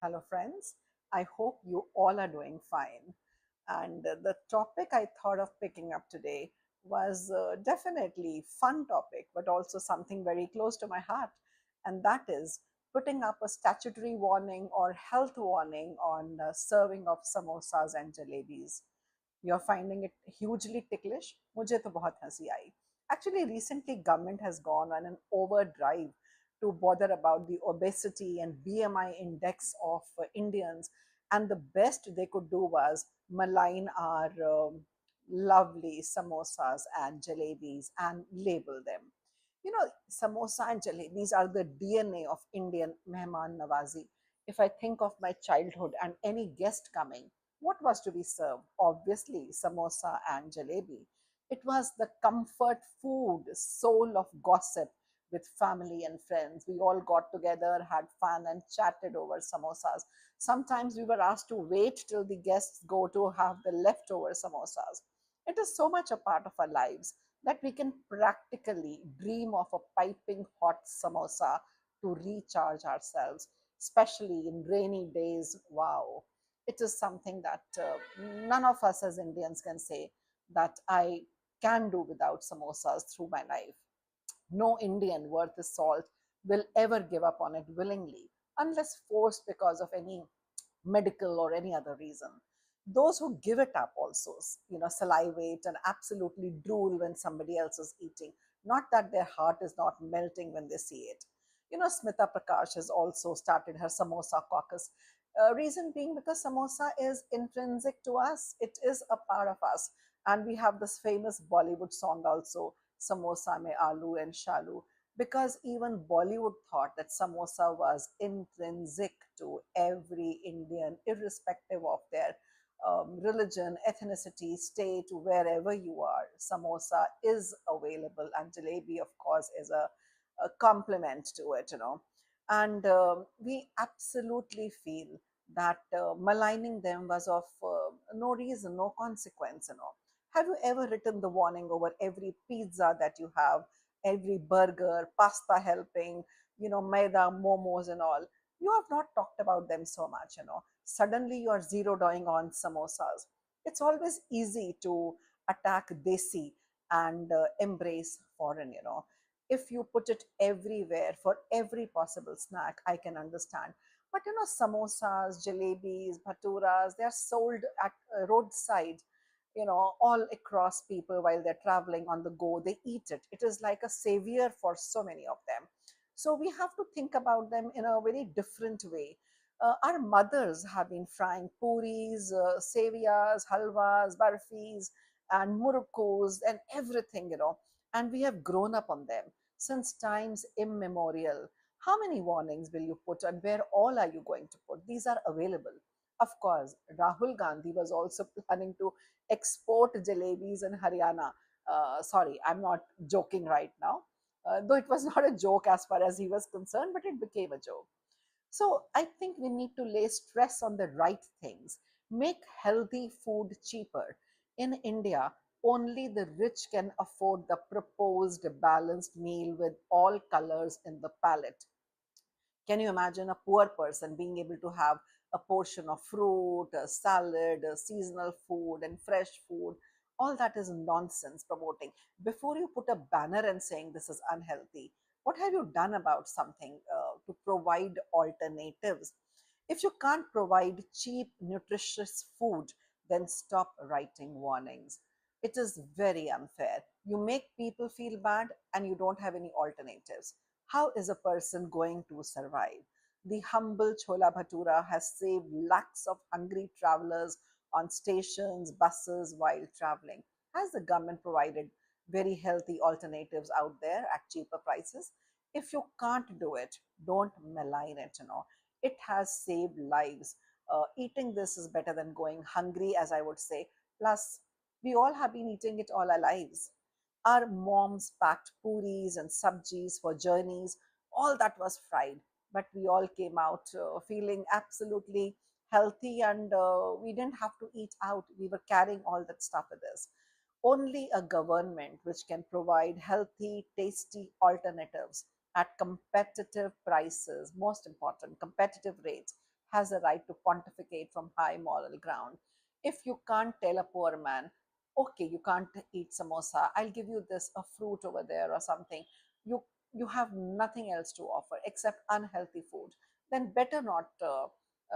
Hello, friends. I hope you all are doing fine. And the topic I thought of picking up today was definitely fun topic, but also something very close to my heart, and that is putting up a statutory warning or health warning on serving of samosas and jalebis. You're finding it hugely ticklish. मुझे तो बहुत हंसी आई. Actually, recently government has gone on an overdrive to bother about the obesity and BMI index of Indians, and the best they could do was malign our lovely samosas and jalebis and label them. You know, samosa and jalebis are the DNA of Indian mehman nawazi. If I think of my childhood and any guest coming, what was to be served? Obviously, samosa and jalebi. It was the comfort food, soul of gossip with family and friends. We all got together, had fun, and chatted over samosas. Sometimes we were asked to wait till the guests go to have the leftover samosas. It is so much a part of our lives that we can practically dream of a piping hot samosa to recharge ourselves, especially in rainy days. Wow, it is something that none of us as Indians can say that I can do without samosas through my life. No Indian worth his salt will ever give up on it willingly, unless forced because of any medical or any other reason. Those who give it up also, salivate and absolutely drool when somebody else is eating. Not that their heart is not melting when they see it. Smita Prakash has also started her samosa caucus. Reason being because samosa is intrinsic to us. It is a part of us. And we have this famous Bollywood song also, Samosa mein aloo and shalu, because even Bollywood thought that samosa was intrinsic to every Indian, irrespective of their religion, ethnicity, state, wherever you are. Samosa is available, and jalebi, of course, is a complement to it. And we absolutely feel that maligning them was of no reason, no consequence. Have you ever written the warning over every pizza that you have, every burger, pasta helping, maida, momos, and all? You have not talked about them so much. Suddenly you are zeroing on samosas. It's always easy to attack desi and embrace foreign. If you put it everywhere for every possible snack, I can understand. But samosas, jalebis, bhaturas, they are sold at roadside, all across people while they're traveling on the go. They eat it. It is like a savior for so many of them. So we have to think about them in a very different way. Our mothers have been frying puris, sevias, halwas, barfis, and murukos, and everything. And we have grown up on them since times immemorial. How many warnings will you put, and where all are you going to put? These are available. Of course, Rahul Gandhi was also planning to export jalebis in Haryana. Sorry, I'm not joking right now. Though it was not a joke as far as he was concerned, but it became a joke. So I think we need to lay stress on the right things. Make healthy food cheaper. In India, only the rich can afford the proposed balanced meal with all colors in the palette. Can you imagine a poor person being able to have a portion of fruit, a salad, a seasonal food, and fresh food? All that is nonsense promoting. Before you put a banner and saying this is unhealthy, what have you done about something to provide alternatives? If you can't provide cheap, nutritious food, then stop writing warnings. It is very unfair. You make people feel bad and you don't have any alternatives. How is a person going to survive? The humble Chola Bhatura has saved lakhs of hungry travelers on stations, buses while traveling. Has the government provided very healthy alternatives out there at cheaper prices? If you can't do it, don't malign it. It has saved lives. Eating this is better than going hungry, as I would say. Plus, we all have been eating it all our lives. Our moms packed puris and sabjis for journeys. All that was fried, but we all came out feeling absolutely healthy, and we didn't have to eat out. We were carrying all that stuff with us. Only a government which can provide healthy, tasty alternatives at competitive prices, most important, competitive rates, has a right to pontificate from high moral ground. If you can't tell a poor man, okay, you can't eat samosa, I'll give you this, a fruit over there or something. You have nothing else to offer except unhealthy food, then better not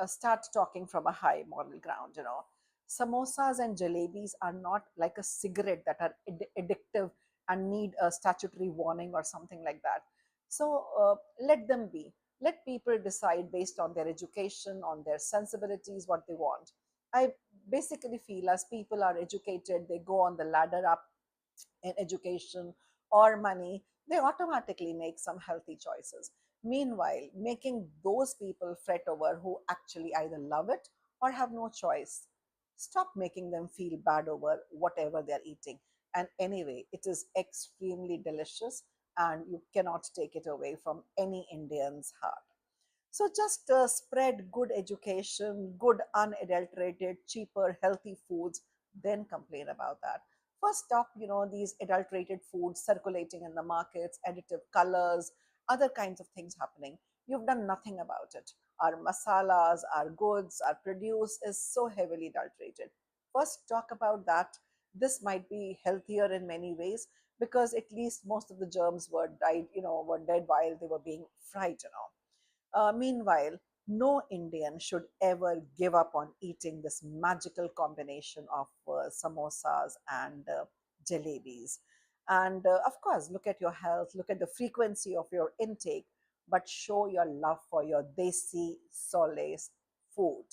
start talking from a high moral ground, you know. Samosas and jalebis are not like a cigarette that are addictive and need a statutory warning or something like that. So let them be. Let people decide based on their education, on their sensibilities, what they want. I basically feel as people are educated, they go on the ladder up in education or money, they automatically make some healthy choices. Meanwhile, making those people fret over who actually either love it or have no choice. Stop making them feel bad over whatever they're eating. And anyway, it is extremely delicious and you cannot take it away from any Indian's heart. So just spread good education, good unadulterated, cheaper, healthy foods, then complain about that. First stop, you know, these adulterated foods circulating in the markets, additive colors, other kinds of things happening. You've done nothing about it. Our masalas, our goods, our produce is so heavily adulterated. First talk about that. This might be healthier in many ways because at least most of the germs were died, you know, were dead while they were being fried, you know. Meanwhile, no Indian should ever give up on eating this magical combination of samosas and jalebis. And of course, look at your health, look at the frequency of your intake, but show your love for your desi solace food.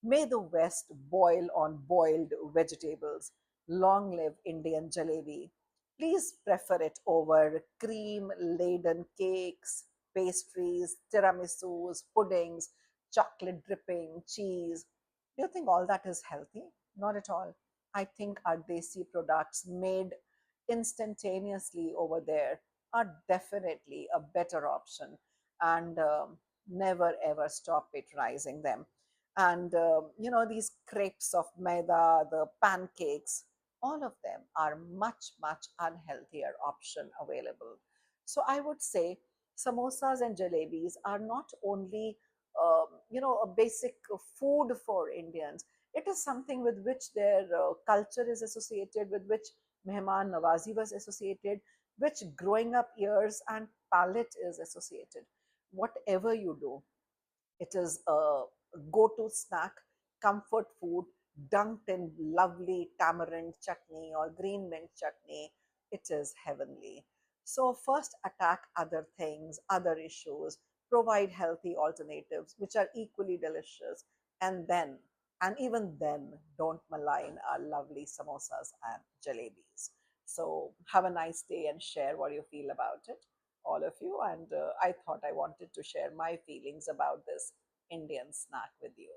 May the West boil on boiled vegetables. Long live Indian jalebi. Please prefer it over cream laden cakes, pastries, tiramisus, puddings, chocolate dripping, cheese. Do you think all that is healthy? Not at all. I think our desi products made instantaneously over there are definitely a better option, and never ever stop patronizing them. And you know, these crepes of maida, the pancakes, all of them are much unhealthier option available. So I would say samosas and jalebis are not only you know, a basic food for Indians. It is something with which their culture is associated, with which mehman nawazi was associated, which growing up ears and palate is associated. Whatever you do, it is a go to snack, comfort food, dunked in lovely tamarind chutney or green mint chutney. It is heavenly. So, first attack other things, other issues, provide healthy alternatives which are equally delicious, and then, and even then, don't malign our lovely samosas and jalebis. So, have a nice day and share what you feel about it, all of you. And I thought I wanted to share my feelings about this Indian snack with you.